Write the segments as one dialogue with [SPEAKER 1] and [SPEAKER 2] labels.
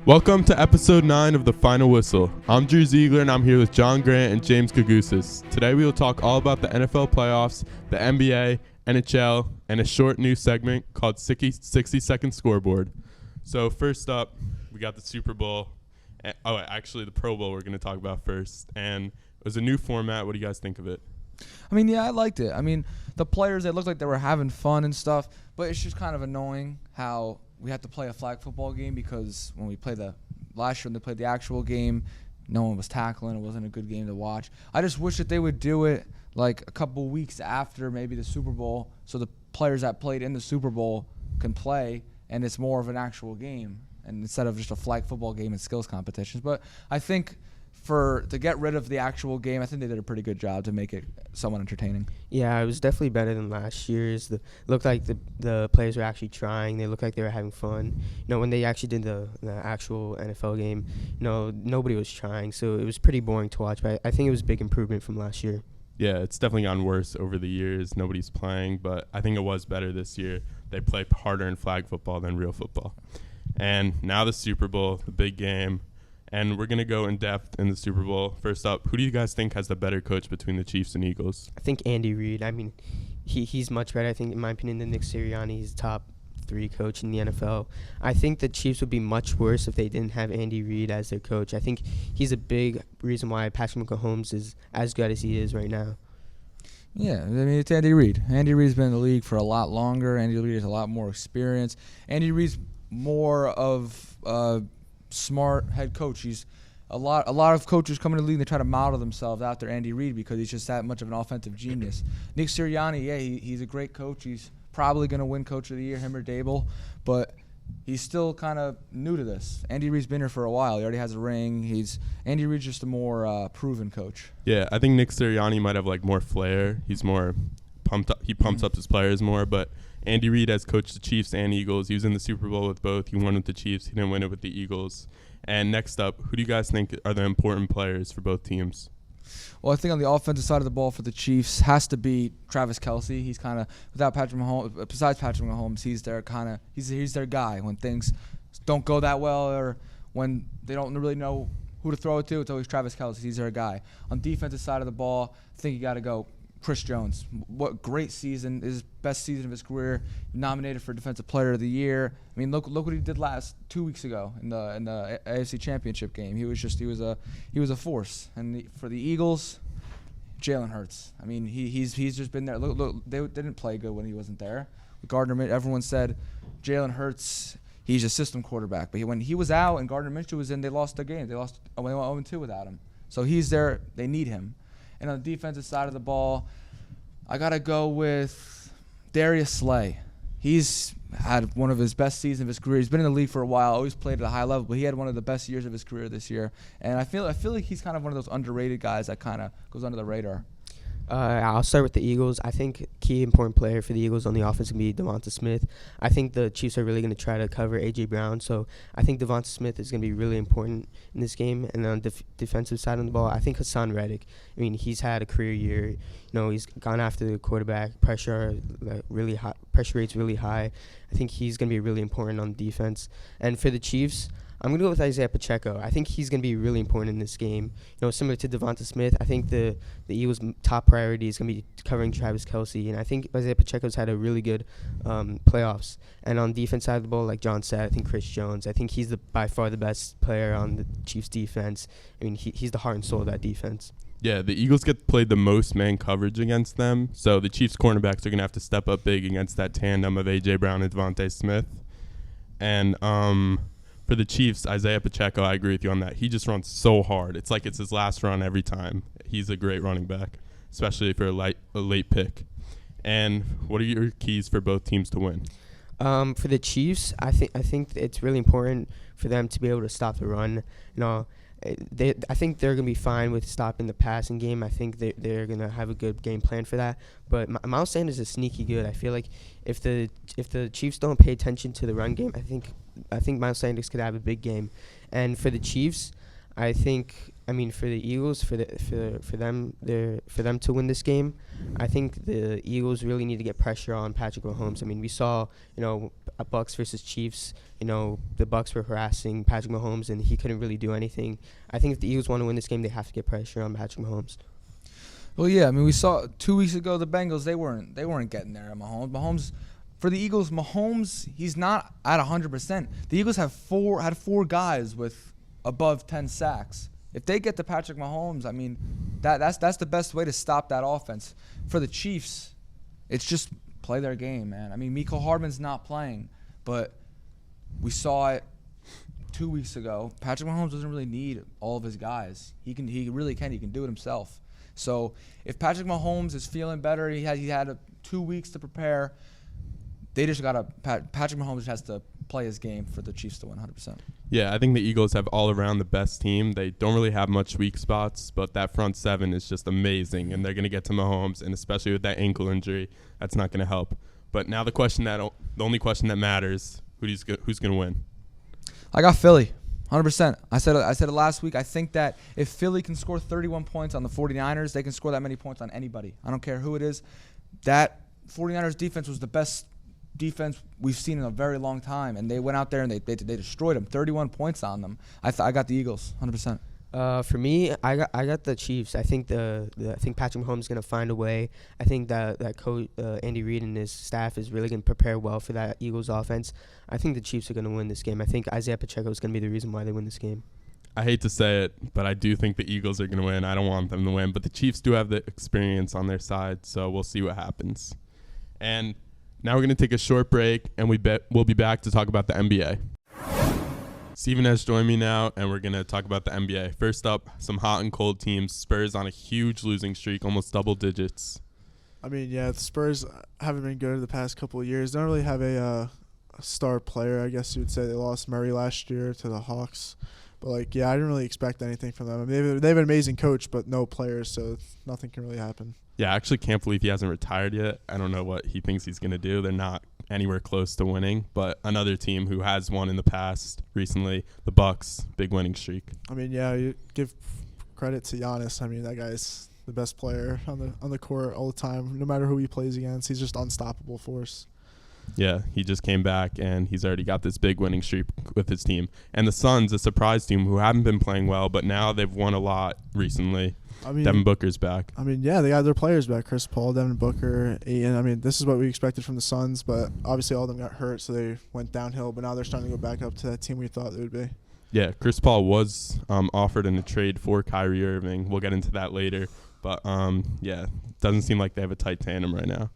[SPEAKER 1] Welcome to episode 9 of The Final Whistle. I'm Drew Ziegler and I'm here with John Grant and James Gougosis. Today we will talk all about the NFL playoffs, the NBA, NHL, and a short news segment called 60-second scoreboard. So first up, we got the Super Bowl. Actually the Pro Bowl we're going to talk about first. And it was a new format. What do you guys think of it?
[SPEAKER 2] I liked it. The players, they looked like they were having fun and stuff, but it's just kind of annoying how we have to play a flag football game because when we played last year when they played the actual game, no one was tackling. It wasn't a good game to watch. I just wish that they would do it like a couple weeks after maybe the Super Bowl so the players that played in the Super Bowl can play and it's more of an actual game and instead of just a flag football game and skills competitions. But I think to get rid of the actual game, I think they did a pretty good job to make it somewhat entertaining.
[SPEAKER 3] Yeah, it was definitely better than last year's. Looked like the players were actually trying. They looked like they were having fun. When they actually did the actual NFL game, nobody was trying. So it was pretty boring to watch. But I think it was a big improvement from last year.
[SPEAKER 1] Yeah, it's definitely gotten worse over the years. Nobody's playing, but I think it was better this year. They play harder in flag football than real football. And now the Super Bowl, the big game. And we're going to go in depth in the Super Bowl. First up, who do you guys think has the better coach between the Chiefs and Eagles?
[SPEAKER 3] I think Andy Reid. He's much better, I think, in my opinion, than Nick Sirianni. He's top 3 coach in the NFL. I think the Chiefs would be much worse if they didn't have Andy Reid as their coach. I think he's a big reason why Patrick Mahomes is as good as he is right now.
[SPEAKER 2] Yeah, it's Andy Reid. Andy Reid's been in the league for a lot longer. Andy Reid has a lot more experience. Andy Reid's more of smart head coach. He's a lot of coaches come in the league and they try to model themselves after Andy Reid because he's just that much of an offensive genius. Nick Sirianni, he's a great coach. He's probably going to win Coach of the Year, him or Dable, but he's still kind of new to this. Andy Reid's been here for a while. He already has a ring. Andy Reid's just a more proven coach.
[SPEAKER 1] Yeah, I think Nick Sirianni might have more flair. He's more pumped up. He pumps up his players more, but Andy Reid has coached the Chiefs and Eagles. He was in the Super Bowl with both. He won with the Chiefs. He didn't win it with the Eagles. And next up, who do you guys think are the important players for both teams?
[SPEAKER 2] Well, I think on the offensive side of the ball for the Chiefs has to be Travis Kelce. He's kind of without Patrick Mahomes. Besides Patrick Mahomes, he's their he's their guy when things don't go that well or when they don't really know who to throw it to. It's always Travis Kelce. He's their guy. On defensive side of the ball, I think you got to go Chris Jones. What great season. His best season of his career. Nominated for Defensive Player of the Year. Look what he did 2 weeks ago in the AFC Championship game. He was a force. And for the Eagles, Jalen Hurts. He's just been there. Look, they didn't play good when he wasn't there. Gardner, everyone said Jalen Hurts, he's a system quarterback. But when he was out and Gardner Minshew was in, they lost the game. They went 0-2 without him. So he's there. They need him. And on the defensive side of the ball, I got to go with Darius Slay. He's had one of his best seasons of his career. He's been in the league for a while, always played at a high level, but he had one of the best years of his career this year. And I feel like he's kind of one of those underrated guys that kind of goes under the radar.
[SPEAKER 3] I'll start with the Eagles. I think key important player for the Eagles on the offense can be Devonta Smith. I think the Chiefs are really going to try to cover A.J. Brown, so I think Devonta Smith is going to be really important in this game. And on the defensive side of the ball, I think Hassan Reddick. He's had a career year. He's gone after the quarterback. Pressure rate's really high. I think he's going to be really important on defense. And for the Chiefs, I'm going to go with Isaiah Pacheco. I think he's going to be really important in this game. Similar to Devonta Smith, I think the Eagles' top priority is going to be covering Travis Kelce, and I think Isaiah Pacheco's had a really good playoffs. And on the defense side of the ball, like John said, I think Chris Jones. I think he's by far the best player on the Chiefs' defense. He's the heart and soul of that defense.
[SPEAKER 1] Yeah, the Eagles get played the most man coverage against them, so the Chiefs cornerbacks are going to have to step up big against that tandem of A.J. Brown and Devonta Smith. And for the Chiefs, Isaiah Pacheco, I agree with you on that. He just runs so hard. It's like it's his last run every time. He's a great running back, especially for a late pick. And what are your keys for both teams to win?
[SPEAKER 3] For the Chiefs, I think it's really important for them to be able to stop the run. I think they're going to be fine with stopping the passing game. I think they're going to have a good game plan for that. But Miles Sanders is sneaky good. I feel like if the Chiefs don't pay attention to the run game, I think Miles Sanders could have a big game. And for the Chiefs, I think I mean, for the Eagles, for them to win this game, I think the Eagles really need to get pressure on Patrick Mahomes. I mean, we saw, a Bucks versus Chiefs. The Bucks were harassing Patrick Mahomes, and he couldn't really do anything. I think if the Eagles want to win this game, they have to get pressure on Patrick Mahomes.
[SPEAKER 2] Well, yeah, I mean, we saw 2 weeks ago the Bengals, they weren't getting there at Mahomes. For the Eagles, Mahomes, he's not at 100%. The Eagles had four guys with above 10 sacks. If they get to Patrick Mahomes, I mean, that's the best way to stop that offense. For the Chiefs, it's just play their game, man. I mean, Mecole Hardman's not playing, but we saw it 2 weeks ago. Patrick Mahomes doesn't really need all of his guys. He really can do it himself. So if Patrick Mahomes is feeling better, he had 2 weeks to prepare. They just Patrick Mahomes just has to play his game for the Chiefs to win 100%.
[SPEAKER 1] Yeah, I think the Eagles have all around the best team. They don't really have much weak spots, but that front seven is just amazing, and they're going to get to Mahomes, and especially with that ankle injury, that's not going to help. But now the only question that matters, who's going to win?
[SPEAKER 2] I got Philly, 100%. I said it last week. I think that if Philly can score 31 points on the 49ers, they can score that many points on anybody. I don't care who it is. That 49ers defense was the best defense we've seen in a very long time, and they went out there and they destroyed them. 31 points on them. I got the Eagles, 100%.
[SPEAKER 3] For me, I got the Chiefs. I think I think Patrick Mahomes is gonna find a way. I think that coach Andy Reid and his staff is really gonna prepare well for that Eagles offense. I think the Chiefs are gonna win this game. I think Isaiah Pacheco is gonna be the reason why they win this game.
[SPEAKER 1] I hate to say it, but I do think the Eagles are going to win. I don't want them to win, but the Chiefs do have the experience on their side, so we'll see what happens. And now we're going to take a short break, and we'll be back to talk about the NBA. Steven has joined me now, and we're going to talk about the NBA. First up, some hot and cold teams. Spurs on a huge losing streak, almost double digits.
[SPEAKER 4] I mean, yeah, the Spurs haven't been good the past couple of years. They don't really have a star player, I guess you would say. They lost Murray last year to the Hawks. But, I didn't really expect anything from them. I mean, they have an amazing coach, but no players, so nothing can really happen.
[SPEAKER 1] Yeah, I actually can't believe he hasn't retired yet. I don't know what he thinks he's going to do. They're not anywhere close to winning. But another team who has won in the past recently, the Bucks, big winning streak.
[SPEAKER 4] I mean, yeah, you give credit to Giannis. I mean, that guy's the best player on the court all the time. No matter who he plays against, he's just unstoppable force.
[SPEAKER 1] Yeah, he just came back, and he's already got this big winning streak with his team. And the Suns, a surprise team who haven't been playing well, but now they've won a lot recently. I mean, Devin Booker's back.
[SPEAKER 4] I mean, yeah, they got their players back. Chris Paul, Devin Booker, Ayton. I mean, this is what we expected from the Suns, but obviously all of them got hurt, so they went downhill. But now they're starting to go back up to that team we thought they would be.
[SPEAKER 1] Yeah, Chris Paul was offered in a trade for Kyrie Irving. We'll get into that later. But, yeah, doesn't seem like they have a tight tandem right now.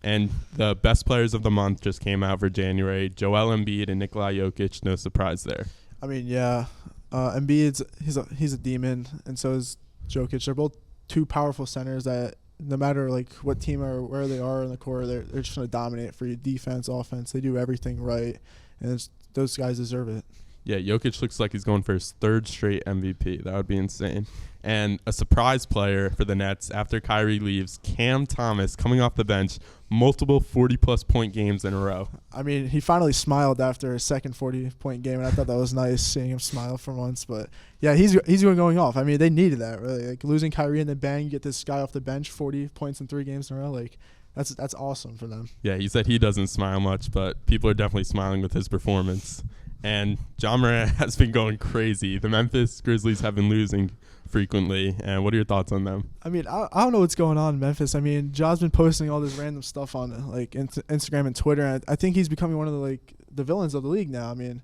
[SPEAKER 1] And the best players of the month just came out for January. Joel Embiid and Nikola Jokic, no surprise there.
[SPEAKER 4] I mean, yeah, Embiid's he's a demon, and so is Jokic. They're both two powerful centers that no matter what team or where they are in the court, they're just going to dominate for you, defense, offense. They do everything right, and those guys deserve it.
[SPEAKER 1] Yeah, Jokic looks like he's going for his third straight MVP. That would be insane. And a surprise player for the Nets after Kyrie leaves, Cam Thomas, coming off the bench, multiple 40-plus point games in a row.
[SPEAKER 4] I mean, he finally smiled after his second 40-point game, and I thought that was nice seeing him smile for once. But, yeah, he's going off. I mean, they needed that, really. Losing Kyrie and then bang, you get this guy off the bench, 40 points in 3 games in a row. That's awesome for them.
[SPEAKER 1] Yeah, he said he doesn't smile much, but people are definitely smiling with his performance. And Ja Morant has been going crazy. The Memphis Grizzlies have been losing frequently. And what are your thoughts on them?
[SPEAKER 4] I mean, I don't know what's going on in Memphis. I mean, Ja's been posting all this random stuff on Instagram and Twitter. And I think he's becoming one of the villains of the league now. I mean,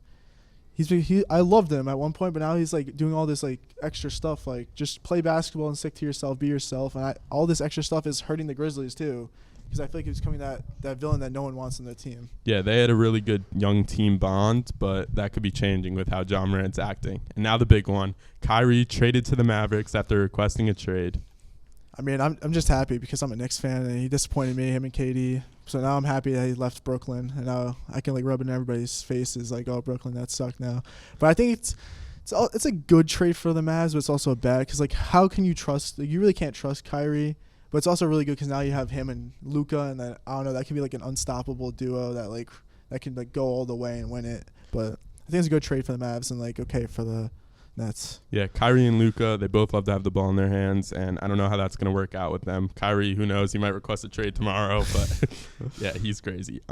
[SPEAKER 4] I loved him at one point, but now he's doing all this extra stuff, just play basketball and stick to yourself, be yourself. And all this extra stuff is hurting the Grizzlies too. Because I feel like he's becoming that villain that no one wants in their team.
[SPEAKER 1] Yeah, they had a really good young team bond, but that could be changing with how Ja Morant's acting. And now the big one, Kyrie traded to the Mavericks after requesting a trade.
[SPEAKER 4] I mean, I'm just happy because I'm a Knicks fan, and he disappointed me, him and KD. So now I'm happy that he left Brooklyn, and now I can rub it in everybody's faces oh, Brooklyn, that sucked now. But I think it's a good trade for the Mavs, but it's also bad because how can you trust? You really can't trust Kyrie. But it's also really good because now you have him and Luka, and then I don't know, that can be an unstoppable duo that can go all the way and win it. But I think it's a good trade for the Mavs and okay for the Nets.
[SPEAKER 1] Yeah, Kyrie and Luka, they both love to have the ball in their hands, and I don't know how that's going to work out with them. Kyrie, who knows, he might request a trade tomorrow, but yeah, he's crazy.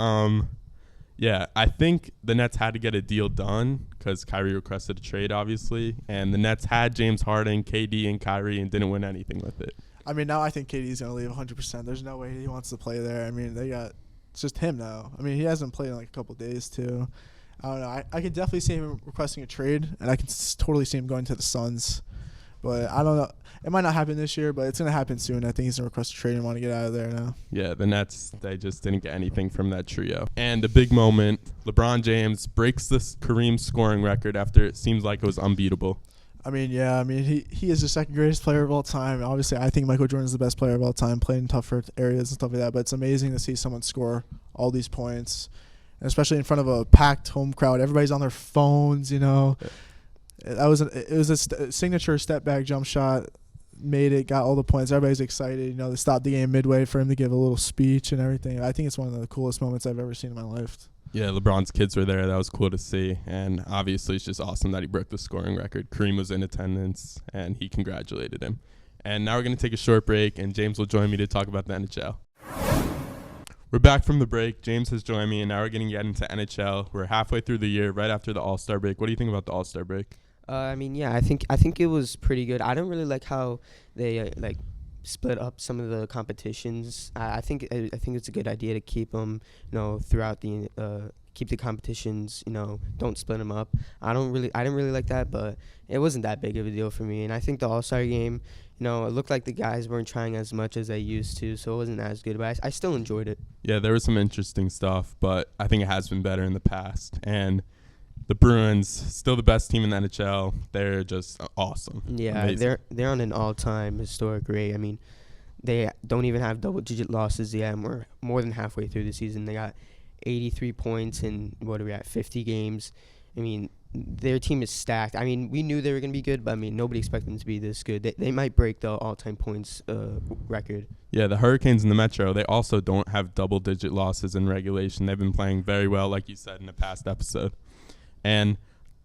[SPEAKER 1] Yeah, I think the Nets had to get a deal done because Kyrie requested a trade, obviously, and the Nets had James Harden, KD, and Kyrie and didn't win anything with it.
[SPEAKER 4] I mean, now I think KD's going to leave 100%. There's no way he wants to play there. I mean, it's just him now. I mean, he hasn't played in like a couple of days, too. I don't know. I could definitely see him requesting a trade, and I can totally see him going to the Suns. But I don't know. It might not happen this year, but it's going to happen soon. I think he's going to request a trade and want to get out of there now.
[SPEAKER 1] Yeah, the Nets, they just didn't get anything from that trio. And the big moment, LeBron James breaks this Kareem scoring record after it seems like it was unbeatable.
[SPEAKER 4] I mean, yeah. I mean, he is the second greatest player of all time. Obviously, I think Michael Jordan is the best player of all time, playing tougher areas and stuff like that. But it's amazing to see someone score all these points, and especially in front of a packed home crowd. Everybody's on their phones, you know. It was a signature step back jump shot. Made it, got all the points. Everybody's excited. You know, they stopped the game midway for him to give a little speech and everything. I think it's one of the coolest moments I've ever seen in my life.
[SPEAKER 1] Yeah, LeBron's kids were there. That was cool to see. And obviously, it's just awesome that he broke the scoring record. Kareem was in attendance, and he congratulated him. And now we're going to take a short break, and James will join me to talk about the NHL. We're back from the break. James has joined me, and now we're going to get into NHL. We're halfway through the year, right after the All-Star break. What do you think about the All-Star break?
[SPEAKER 3] I mean, yeah, I think it was pretty good. I don't really like how they split up some of the competitions. I think it's a good idea to keep them, throughout the keep the competitions, don't split them up. I didn't really like that, but it wasn't that big of a deal for me. And I think the All-Star game, it looked like the guys weren't trying as much as they used to, so it wasn't as good. But I still enjoyed it.
[SPEAKER 1] Yeah, there was some interesting stuff, but I think it has been better in the past. And the Bruins, still the best team in the NHL. They're just awesome.
[SPEAKER 3] Yeah,
[SPEAKER 1] amazing.
[SPEAKER 3] They're on an all-time historic rate. I mean, they don't even have double-digit losses yet, and we're more than halfway through the season. They got 83 points in, 50 games. I mean, their team is stacked. I mean, we knew they were going to be good, but, I mean, nobody expected them to be this good. They might break the all-time points record. Yeah,
[SPEAKER 1] the Hurricanes in the Metro, they also don't have double-digit losses in regulation. They've been playing very well, like you said in the past episode. And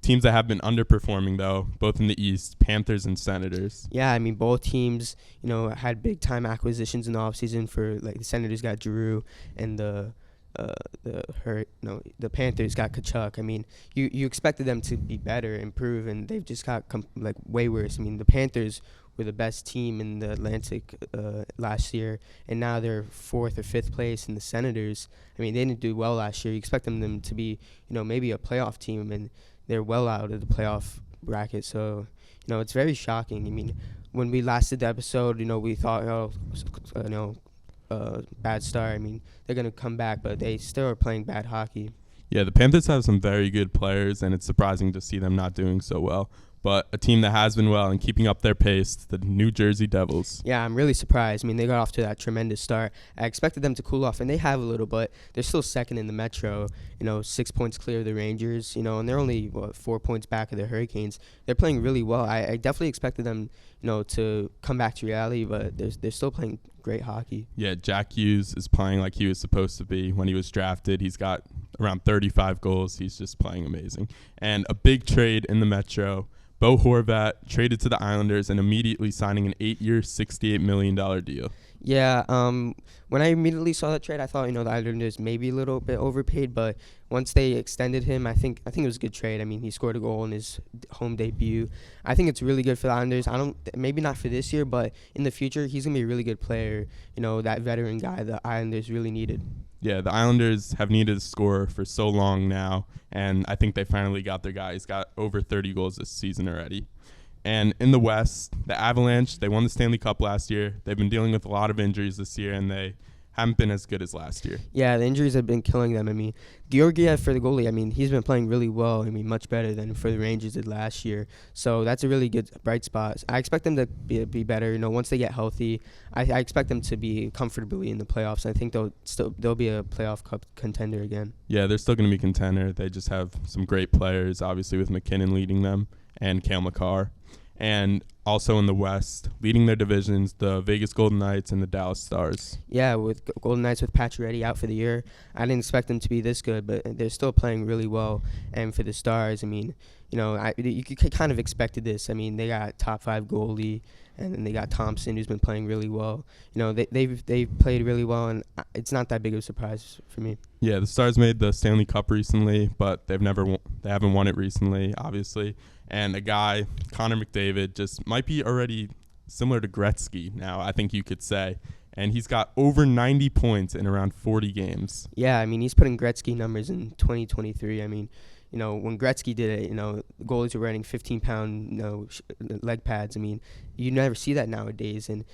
[SPEAKER 1] teams that have been underperforming, though, both in the East, Panthers and Senators.
[SPEAKER 3] Yeah, I mean, both teams, had big-time acquisitions in the offseason for, the Senators got Giroux and the Panthers got Kachuk. I mean, you expected them to be better, improve, and they've just got, way worse. I mean, the Panthers were the best team in the Atlantic last year, and now they're 4th or 5th place. And the Senators, I mean, they didn't do well last year. You expect them to be, maybe a playoff team, and they're well out of the playoff bracket. So, it's very shocking. I mean, when we last did the episode, we thought, bad start. I mean, they're going to come back, but they still are playing bad hockey.
[SPEAKER 1] Yeah, the Panthers have some very good players, and it's surprising to see them not doing so well. But a team that has been well and keeping up their pace, the New Jersey Devils.
[SPEAKER 3] Yeah, I'm really surprised. I mean, they got off to that tremendous start. I expected them to cool off, and they have a little, but they're still second in the Metro, 6 points clear of the Rangers, and they're only, 4 points back of the Hurricanes. They're playing really well. I definitely expected them, to come back to reality, but they're still playing great hockey.
[SPEAKER 1] Yeah, Jack Hughes is playing like he was supposed to be when he was drafted. He's got around 35 goals. He's just playing amazing. And a big trade in the Metro. Bo Horvat traded to the Islanders and immediately signing an 8-year, $68 million deal.
[SPEAKER 3] Yeah, when I immediately saw that trade, I thought, the Islanders maybe a little bit overpaid, but once they extended him, I think it was a good trade. I mean, he scored a goal in his home debut. I think it's really good for the Islanders. Maybe not for this year, but in the future, he's going to be a really good player, that veteran guy the Islanders really needed.
[SPEAKER 1] Yeah, the Islanders have needed a scorer for so long now, and I think they finally got their guy. He's got over 30 goals this season already. And in the West, the Avalanche, they won the Stanley Cup last year. They've been dealing with a lot of injuries this year, and they haven't been as good as last year.
[SPEAKER 3] Yeah, the injuries have been killing them. I mean, Georgiev for the goalie, I mean, he's been playing really well. I mean, much better than for the Rangers did last year. So that's a really good bright spot. I expect them to be better. Once they get healthy, I expect them to be comfortably in the playoffs. I think they'll be a playoff cup contender again.
[SPEAKER 1] Yeah, they're still going to be contender. They just have some great players, obviously with McKinnon leading them and Cale Makar. And also in the West, leading their divisions, the Vegas Golden Knights and the Dallas Stars.
[SPEAKER 3] Yeah, with Golden Knights with Pacioretty out for the year, I didn't expect them to be this good, but they're still playing really well. And for the Stars, I mean, you kind of expected this. I mean, they got top 5 goalie, and then they got Thompson, who's been playing really well. They've played really well, and it's not that big of a surprise for me.
[SPEAKER 1] Yeah, the Stars made the Stanley Cup recently, but they haven't won it recently, obviously. And a guy, Connor McDavid, just might be already similar to Gretzky now, I think you could say. And he's got over 90 points in around 40 games.
[SPEAKER 3] Yeah, I mean, he's putting Gretzky numbers in 2023. I mean, when Gretzky did it, goalies were wearing 15-pound, leg pads. I mean, you never see that nowadays. And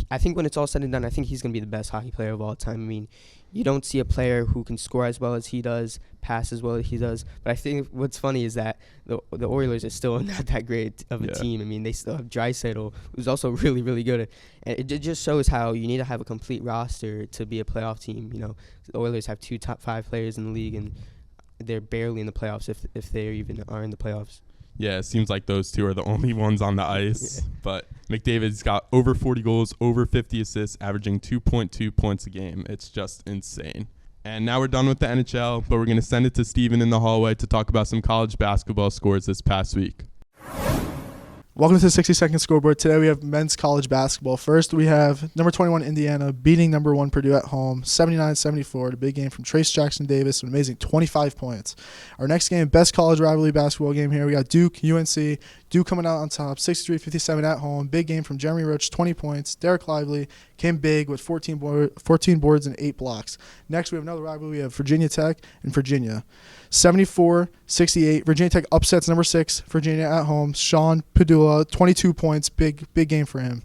[SPEAKER 3] I think when it's all said and done, I think he's going to be the best hockey player of all time. I mean, you don't see a player who can score as well as he does, pass as well as he does. But I think what's funny is that the Oilers are still not that great of a team. I mean, they still have Draisaitl, who's also really, really good. And it just shows how you need to have a complete roster to be a playoff team. The Oilers have 2 top 5 players in the league, and they're barely in the playoffs if they even are in the playoffs.
[SPEAKER 1] Yeah, it seems like those two are the only ones on the ice. Yeah. But McDavid's got over 40 goals, over 50 assists, averaging 2.2 points a game. It's just insane. And now we're done with the NHL, but we're going to send it to Steven in the hallway to talk about some college basketball scores this past week.
[SPEAKER 4] Welcome to the 60-second scoreboard. Today we have men's college basketball. First, we have number 21 Indiana beating number 1 Purdue at home, 79-74. The big game from Trace Jackson Davis, an amazing 25 points. Our next game, best college rivalry basketball game here. We got Duke, UNC. Duke coming out on top, 63-57 at home. Big game from Jeremy Roach, 20 points. Derek Lively came big with 14 boards and 8 blocks. Next, we have another rivalry. We have Virginia Tech and Virginia. 74-68. Virginia Tech upsets number 6 Virginia at home. Sean Padula, 22 points. Big game for him.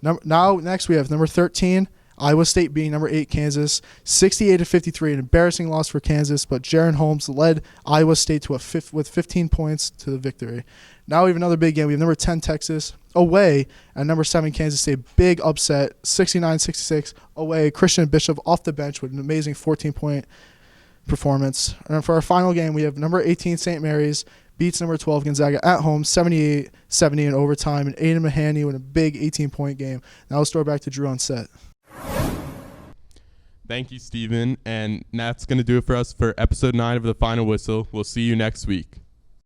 [SPEAKER 4] Next, we have number 13 Iowa State beating number 8 Kansas, 68-53, an embarrassing loss for Kansas, but Jaron Holmes led Iowa State to with 15 points to the victory. Now we have another big game. We have number 10 Texas away at number 7 Kansas State. Big upset, 69-66 away. Christian Bishop off the bench with an amazing 14-point performance. And for our final game, we have number 18 St. Mary's beats number 12 Gonzaga at home, 78-70 in overtime, and Aiden Mahoney with a big 18-point game. Now let's throw it back to Drew on set.
[SPEAKER 1] Thank you, Steven. And that's going to do it for us for episode 9 of The Final Whistle. We'll see you next week.